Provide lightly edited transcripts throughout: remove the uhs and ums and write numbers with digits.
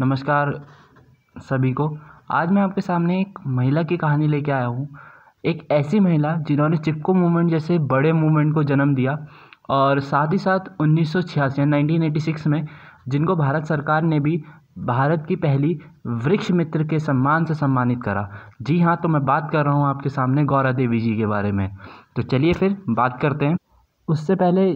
नमस्कार सभी को। आज मैं आपके सामने एक महिला की कहानी लेके आया हूँ। एक ऐसी महिला जिन्होंने चिपको मूवमेंट जैसे बड़े मूवमेंट को जन्म दिया और साथ ही साथ 1986 1986 में जिनको भारत सरकार ने भी भारत की पहली वृक्ष मित्र के सम्मान से सम्मानित करा। जी हाँ, तो मैं बात कर रहा हूँ आपके सामने गौरा देवी जी के बारे में। तो चलिए फिर बात करते हैं। उससे पहले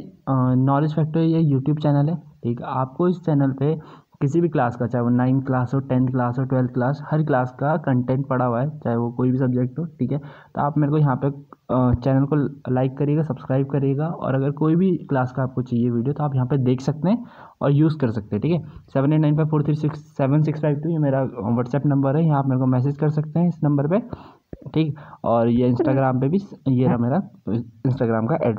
नॉलेज फैक्ट्री ये यूट्यूब चैनल है, ठीक है। आपको इस चैनल पे किसी भी क्लास का, चाहे वो 9th क्लास हो, 10th क्लास हो, 12th क्लास, हर क्लास का कंटेंट पड़ा हुआ है, चाहे वो कोई भी सब्जेक्ट हो, ठीक है। तो आप मेरे को यहाँ पे चैनल को लाइक करिएगा, सब्सक्राइब करिएगा, और अगर कोई भी क्लास का आपको चाहिए वीडियो तो आप यहाँ पे देख सकते हैं और यूज़ कर सकते हैं, ठीक है। 7895436765 ये मेरा व्हाट्सएप नंबर है, यहाँ आप मेरे को मैसेज कर सकते हैं इस नंबर पर, ठीक। और ये इंस्टाग्राम पर भी, ये रहा मेरा इंस्टाग्राम का एड्रेस।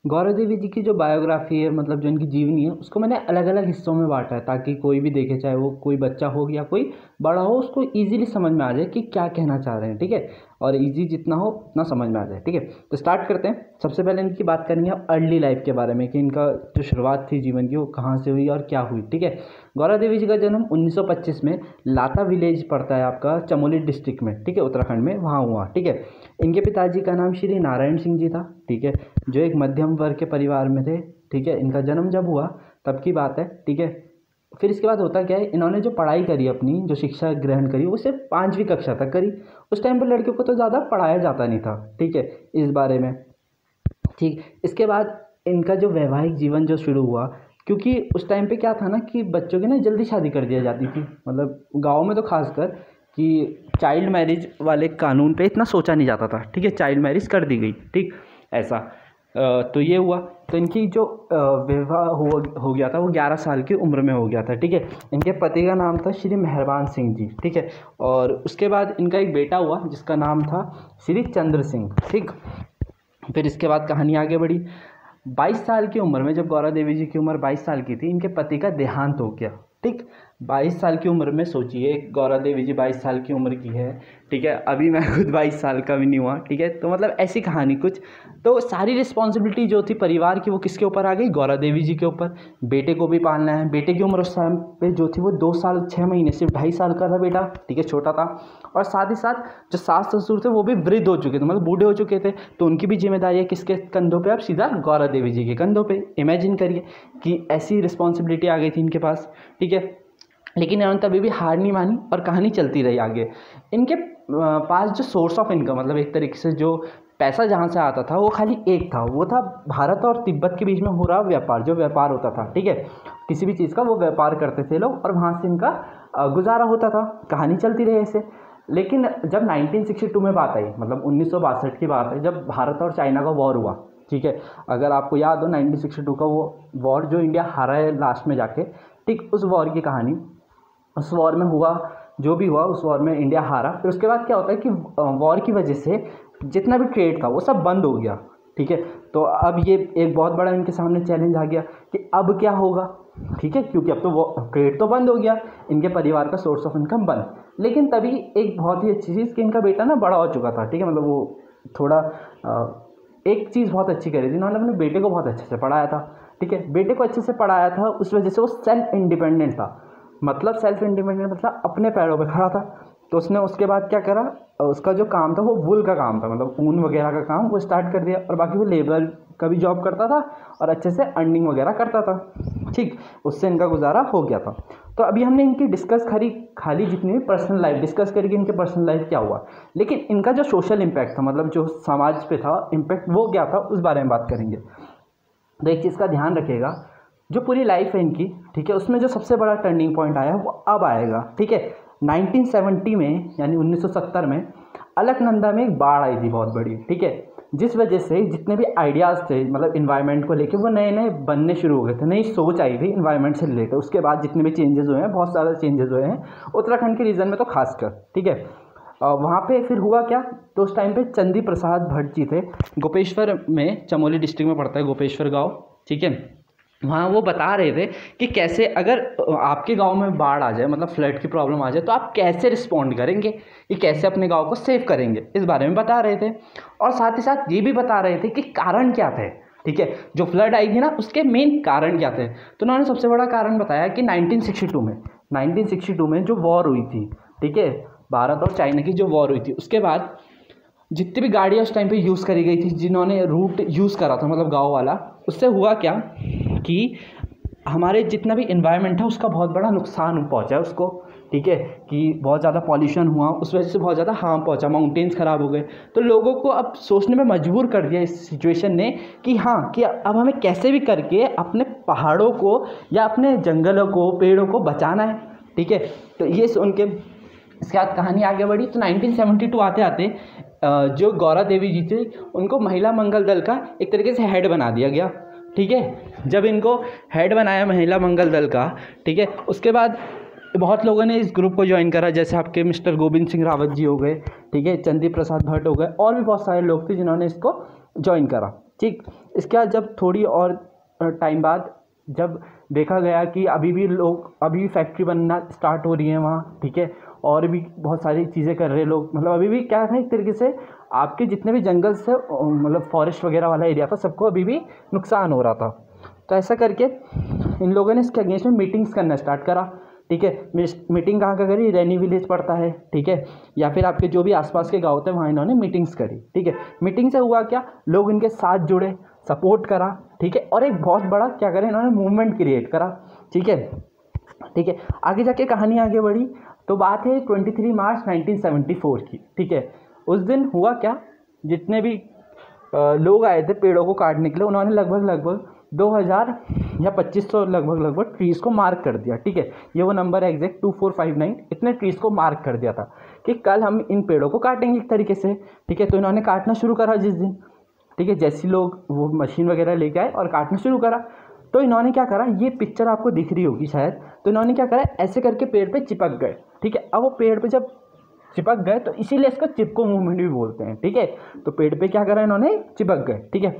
गौरा देवी जी की जो बायोग्राफी है, मतलब जो इनकी जीवनी है, उसको मैंने अलग अलग हिस्सों में बांटा है ताकि कोई भी देखे, चाहे वो कोई बच्चा हो या कोई बड़ा हो, उसको इजीली समझ में आ जाए कि क्या कहना चाह रहे हैं, ठीक है। और इजी जितना हो उतना समझ में आ जाए, ठीक है। तो स्टार्ट करते हैं। सबसे पहले इनकी बात करेंगे अर्ली लाइफ के बारे में कि इनका जो शुरुआत थी जीवन की वो कहाँ से हुई और क्या हुई, ठीक है। गौरा देवी जी का जन्म 1925 में लाता विलेज पड़ता है आपका चमोली डिस्ट्रिक्ट में, ठीक है, उत्तराखंड में, वहाँ हुआ, ठीक है। इनके पिताजी का नाम श्री नारायण सिंह जी था, ठीक है, जो एक मध्यम वर्ग के परिवार में थे, ठीक है। इनका जन्म जब हुआ तब की बात है, ठीक है। फिर इसके बाद होता क्या है, इन्होंने जो पढ़ाई करी अपनी, जो शिक्षा ग्रहण करी, वो सिर्फ 5वीं कक्षा तक करी। उस टाइम पर लड़कियों को तो ज़्यादा पढ़ाया जाता नहीं था, ठीक है, इस बारे में, ठीक। इसके बाद इनका जो वैवाहिक जीवन जो शुरू हुआ, क्योंकि उस टाइम पे क्या था ना कि बच्चों की ना जल्दी शादी कर दिया जाती थी, मतलब गाँव में तो खासकर, कि चाइल्ड मैरिज वाले कानून पे इतना सोचा नहीं जाता था, ठीक है। चाइल्ड मैरिज कर दी गई, ठीक, ऐसा। तो ये हुआ, तो इनकी जो विवाह हो गया था वो 11 साल की उम्र में हो गया था, ठीक है। इनके पति का नाम था श्री मेहरबान सिंह जी, ठीक है। और उसके बाद इनका एक बेटा हुआ जिसका नाम था श्री चंद्र सिंह, ठीक। फिर इसके बाद कहानी आगे बढ़ी। 22 साल की उम्र में, जब गौरा देवी जी की उम्र 22 साल की थी, इनके पति का देहांत हो गया, ठीक। 22 साल की उम्र में सोचिए, गौरा देवी जी 22 साल की उम्र की है, ठीक है। अभी मैं खुद 22 साल का भी नहीं हुआ, ठीक है। तो मतलब ऐसी कहानी कुछ, तो सारी रिस्पॉन्सिबिलिटी जो थी परिवार की वो किसके ऊपर आ गई, गौरा देवी जी के ऊपर। बेटे को भी पालना है। बेटे की उम्र उस टाइम पे जो थी वो 2 साल 6 महीने, सिर्फ 2.5 साल का था बेटा, ठीक है, छोटा था। और साथ ही साथ जो सास ससुर थे वो भी वृद्ध हो चुके थे, मतलब बूढ़े हो चुके थे, तो उनकी भी जिम्मेदारी किसके कंधों पे, अब सीधा गौरा देवी जी के कंधों पे। इमेजिन करिए कि ऐसी रिस्पॉन्सिबिलिटी आ गई थी इनके पास, ठीक है। लेकिन इन्होंने तभी भी हार नहीं मानी और कहानी चलती रही आगे। इनके पास जो सोर्स ऑफ इनकम, मतलब एक तरीके से जो पैसा जहाँ से आता था वो खाली एक था, वो था भारत और तिब्बत के बीच में हो रहा व्यापार, जो व्यापार होता था, ठीक है। किसी भी चीज़ का वो व्यापार करते थे लोग और वहाँ से इनका गुजारा होता था। कहानी चलती रही ऐसे। लेकिन जब 1962 में बात आई, मतलब 1962 की बात है, जब भारत और चाइना का वॉर हुआ, ठीक है। अगर आपको याद हो 1962 का वो वॉर जो इंडिया हारा है लास्ट में जाके, ठीक, उस वॉर की कहानी। उस वॉर में हुआ जो भी हुआ, उस वॉर में इंडिया हारा। फिर उसके बाद क्या होता है कि वॉर की वजह से जितना भी ट्रेड था वो सब बंद हो गया, ठीक है। तो अब ये एक बहुत बड़ा इनके सामने चैलेंज आ गया कि अब क्या होगा, ठीक है, क्योंकि अब तो वो ट्रेड तो बंद हो गया, इनके परिवार का सोर्स ऑफ इनकम बंद। लेकिन तभी एक बहुत ही अच्छी चीज़ कि इनका बेटा ना बड़ा हो चुका था, ठीक है, मतलब वो थोड़ा एक चीज़ बहुत अच्छी करी थी, उन्होंने अपने बेटे को बहुत अच्छे से पढ़ाया था, ठीक है। बेटे को अच्छे से पढ़ाया था, उस वजह से वो सेल्फ इंडिपेंडेंट था। मतलब सेल्फ इंडिपेंडेंट मतलब अपने पैरों पे खड़ा था। तो उसने उसके बाद क्या करा, उसका जो काम था वो वूल का काम था, मतलब ऊन वगैरह का काम वो स्टार्ट कर दिया, और बाकी वो लेबर का भी जॉब करता था और अच्छे से अर्निंग वगैरह करता था, ठीक। उससे इनका गुजारा हो गया था। तो अभी हमने इनकी डिस्कस खाली जितनी भी पर्सनल लाइफ डिस्कस करके इनके पर्सनल लाइफ क्या हुआ, लेकिन इनका जो सोशल इम्पैक्ट था, मतलब जो समाज पे था इम्पैक्ट, वो क्या था उस बारे में बात करेंगे। तो एक चीज़ का ध्यान रखिएगा, जो पूरी लाइफ है इनकी, ठीक है, उसमें जो सबसे बड़ा टर्निंग पॉइंट आया वो अब आएगा, ठीक है। 1970 में, यानी 1970 में अलकनंदा में एक बाढ़ आई थी बहुत बड़ी, ठीक है, जिस वजह से जितने भी आइडियाज़ थे, मतलब इन्वायरमेंट को लेके, वो नए नए बनने शुरू हो गए थे, नई सोच आई थी इन्वायरमेंट से रिलेटेड। उसके बाद जितने भी चेंजेस हुए हैं, बहुत ज़्यादा चेंजेस हुए हैं उत्तराखंड के रीजन में तो खासकर, ठीक है। वहाँ पे फिर हुआ क्या, तो उस टाइम पे चंदी प्रसाद भट्ट जी थे, गोपेश्वर में, चमोली डिस्ट्रिक्ट में पड़ता है गोपेश्वर गाँव, ठीक है। वहाँ वो बता रहे थे कि कैसे अगर आपके गांव में बाढ़ आ जाए, मतलब फ्लड की प्रॉब्लम आ जाए, तो आप कैसे रिस्पॉन्ड करेंगे, कि कैसे अपने गांव को सेव करेंगे, इस बारे में बता रहे थे। और साथ ही साथ ये भी बता रहे थे कि कारण क्या थे, ठीक है। जो फ्लड आई थी ना उसके मेन कारण क्या थे, तो उन्होंने सबसे बड़ा कारण बताया कि 1962 में जो वॉर हुई थी, ठीक है, भारत और चाइना की जो वॉर हुई थी, उसके बाद जितनी भी गाड़ियाँ उस टाइम पे यूज़ करी गई थी, जिन्होंने रूट यूज़ करा था मतलब गांव वाला, उससे हुआ क्या कि हमारे जितना भी इन्वायरमेंट है उसका बहुत बड़ा नुकसान पहुंचा है उसको, ठीक है, कि बहुत ज़्यादा पॉल्यूशन हुआ, उस वजह से बहुत ज़्यादा हार्म पहुंचा, माउंटेन्स ख़राब हो गए। तो लोगों को अब सोचने में मजबूर कर दिया इस सिचुएशन ने कि हाँ, कि अब हमें कैसे भी करके अपने पहाड़ों को या अपने जंगलों को, पेड़ों को बचाना है, ठीक है। तो ये सुन के इसके बाद कहानी आगे बढ़ी। तो 1972 आते आते जो गौरा देवी जी थे उनको महिला मंगल दल का एक तरीके से हेड बना दिया गया, ठीक है। जब इनको हेड बनाया महिला मंगल दल का, ठीक है, उसके बाद बहुत लोगों ने इस ग्रुप को ज्वाइन करा, जैसे आपके मिस्टर गोविंद सिंह रावत जी हो गए, ठीक है, चंदी प्रसाद भट्ट हो गए, और भी बहुत सारे लोग थे जिन्होंने इसको ज्वाइन करा, ठीक। इसके बाद जब थोड़ी और टाइम बाद जब देखा गया कि अभी फैक्ट्री बनना स्टार्ट हो रही है वहाँ, ठीक है, और भी बहुत सारी चीज़ें कर रहे लोग, मतलब अभी भी क्या था, एक तरीके से आपके जितने भी जंगल से मतलब फॉरेस्ट वगैरह वाला एरिया था, सबको अभी भी नुकसान हो रहा था। तो ऐसा करके इन लोगों ने इसके अगेंस्ट में मीटिंग्स करना स्टार्ट करा, ठीक है। मीटिंग कहाँ का करी, रैनी विलेज पड़ता है, ठीक है, या फिर आपके जो भी आसपास के गाँव थे वहाँ इन्होंने मीटिंग्स करी, ठीक है। मीटिंग से हुआ क्या, लोग इनके साथ जुड़े, सपोर्ट करा, ठीक है, और एक बहुत बड़ा क्या करें इन्होंने मूवमेंट क्रिएट करा, ठीक है, ठीक है। आगे जाके कहानी आगे बढ़ी। तो बात है 23 मार्च 1974 की, ठीक है। उस दिन हुआ क्या, जितने भी लोग आए थे पेड़ों को काटने के लिए, उन्होंने लगभग 2000 या 2500 लगभग ट्रीज़ को मार्क कर दिया, ठीक है। ये वो नंबर है एग्जैक्ट 2459, इतने ट्रीज़ को मार्क कर दिया था कि कल हम इन पेड़ों को काटेंगे एक तरीके से, ठीक है। तो इन्होंने काटना शुरू करा जिस दिन, ठीक है, जैसे लोग वो मशीन वगैरह लेके आए और काटना शुरू करा। तो इन्होंने क्या करा, ये पिक्चर आपको दिख रही होगी शायद, तो इन्होंने क्या करा, ऐसे करके पेड़ पे चिपक गए, ठीक है। अब वो पेड़ पे जब चिपक गए तो इसीलिए इसको चिपको मूवमेंट भी बोलते हैं, ठीक है। तो पेड़ पे क्या करा, इन्होंने चिपक गए, ठीक है।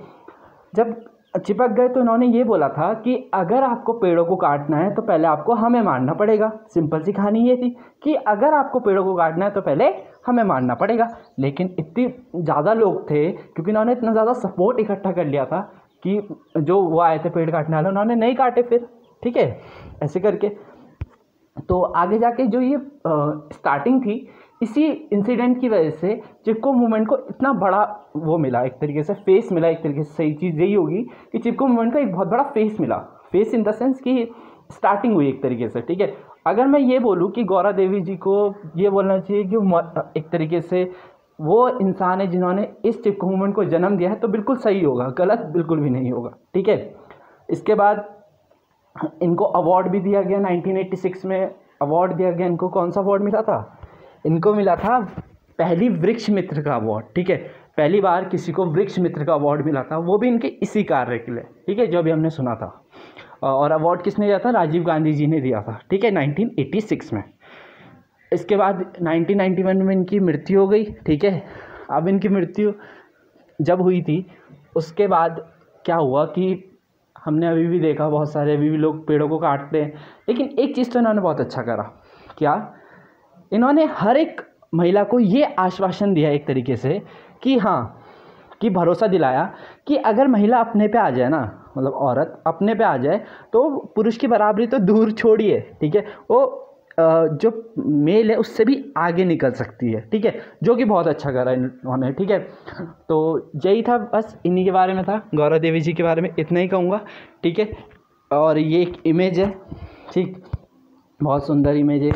जब चिपक गए तो इन्होंने ये बोला था कि अगर आपको पेड़ों को काटना है तो पहले आपको हमें मारना पड़ेगा। सिंपल सी कहानी ये थी कि अगर आपको पेड़ों को काटना है तो पहले हमें मारना पड़ेगा। लेकिन इतनी ज़्यादा लोग थे, क्योंकि इन्होंने इतना ज़्यादा सपोर्ट इकट्ठा कर लिया था कि जो वो आए थे पेड़ काटने वाले, उन्होंने नहीं काटे फिर, ठीक है, ऐसे करके। तो आगे जाके जो ये स्टार्टिंग थी, इसी इंसिडेंट की वजह से चिपको मूवमेंट को इतना बड़ा वो मिला, एक तरीके से फेस मिला। एक तरीके से सही चीज़ यही होगी कि चिपको मूवमेंट का एक बहुत बड़ा फेस मिला, फेस इन द सेंस कि स्टार्टिंग हुई एक तरीके से, ठीक है। अगर मैं ये बोलूँ कि गौरा देवी जी को ये बोलना चाहिए कि एक तरीके से वो इंसान है जिन्होंने इस चिपको मूवमेंट को जन्म दिया है, तो बिल्कुल सही होगा, गलत बिल्कुल भी नहीं होगा, ठीक है। इसके बाद इनको अवार्ड भी दिया गया, 1986 में अवार्ड दिया गया इनको। कौन सा अवार्ड मिला था इनको, मिला था पहली वृक्ष मित्र का अवार्ड, ठीक है। पहली बार किसी को वृक्ष मित्र का अवार्ड मिला था, वो भी इनके इसी कार्य के लिए, ठीक है, जो अभी हमने सुना था। और अवार्ड किसने दिया था, राजीव गांधी जी ने दिया था, ठीक है, 1986 में। इसके बाद 1991 में इनकी मृत्यु हो गई, ठीक है। अब इनकी मृत्यु जब हुई थी, उसके बाद क्या हुआ कि हमने अभी भी देखा बहुत सारे अभी भी लोग पेड़ों को काटते हैं, लेकिन एक चीज़ तो इन्होंने बहुत अच्छा करा। क्या, इन्होंने हर एक महिला को ये आश्वासन दिया एक तरीके से कि हाँ, कि भरोसा दिलाया कि अगर महिला अपने पे आ जाए ना, मतलब औरत अपने पे आ जाए, तो पुरुष की बराबरी तो दूर छोड़िए, ठीक है, वो जो मेल है उससे भी आगे निकल सकती है, ठीक है, जो कि बहुत अच्छा करा इन्होंने, ठीक है। तो यही था, बस इन्हीं के बारे में था, गौरा देवी जी के बारे में इतना ही कहूँगा, ठीक है। और ये एक इमेज है, ठीक, बहुत सुंदर इमेज है,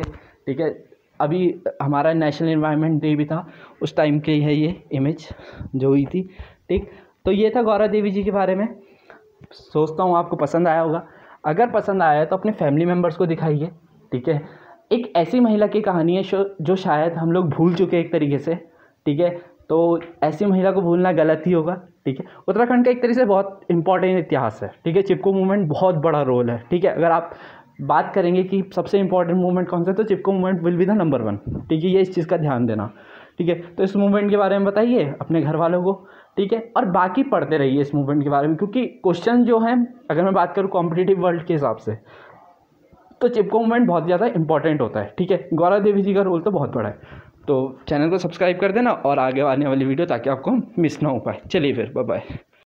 ठीक है। अभी हमारा नेशनल एनवायरनमेंट डे भी था, उस टाइम की है ये इमेज जो हुई थी, ठीक। तो ये था गौरा देवी जी के बारे में। सोचता हूँ आपको पसंद आया होगा। अगर पसंद आया है तो अपने फैमिली मेम्बर्स को दिखाइए, ठीक है। एक ऐसी महिला की कहानी है जो शायद हम लोग भूल चुके हैं एक तरीके से, ठीक है। तो ऐसी महिला को भूलना गलत ही होगा, ठीक है। उत्तराखंड का एक तरीके से बहुत इंपॉर्टेंट इतिहास है, ठीक है। चिपको मूवमेंट बहुत बड़ा रोल है, ठीक है। अगर आप बात करेंगे कि सबसे इंपॉर्टेंट मूवमेंट कौन सा है, तो Chipko movement will be the number 1, ठीक है। ये इस चीज़ का ध्यान देना, ठीक है। तो इस मूवमेंट के बारे में बताइए अपने घर वालों को, ठीक है। और बाकी पढ़ते रहिए इस मूवमेंट के बारे में, क्योंकि क्वेश्चन जो हैं, अगर मैं बात करूँ कॉम्पिटिटिव वर्ल्ड के हिसाब से, तो चिपको मूवमेंट बहुत ज़्यादा इंपॉर्टेंट होता है, ठीक है। गौरा देवी जी का रोल तो बहुत बड़ा है। तो चैनल को सब्सक्राइब कर देना और आगे आने वाली वीडियो ताकि आपको मिस ना हो पाए। चलिए फिर, बाय बाय।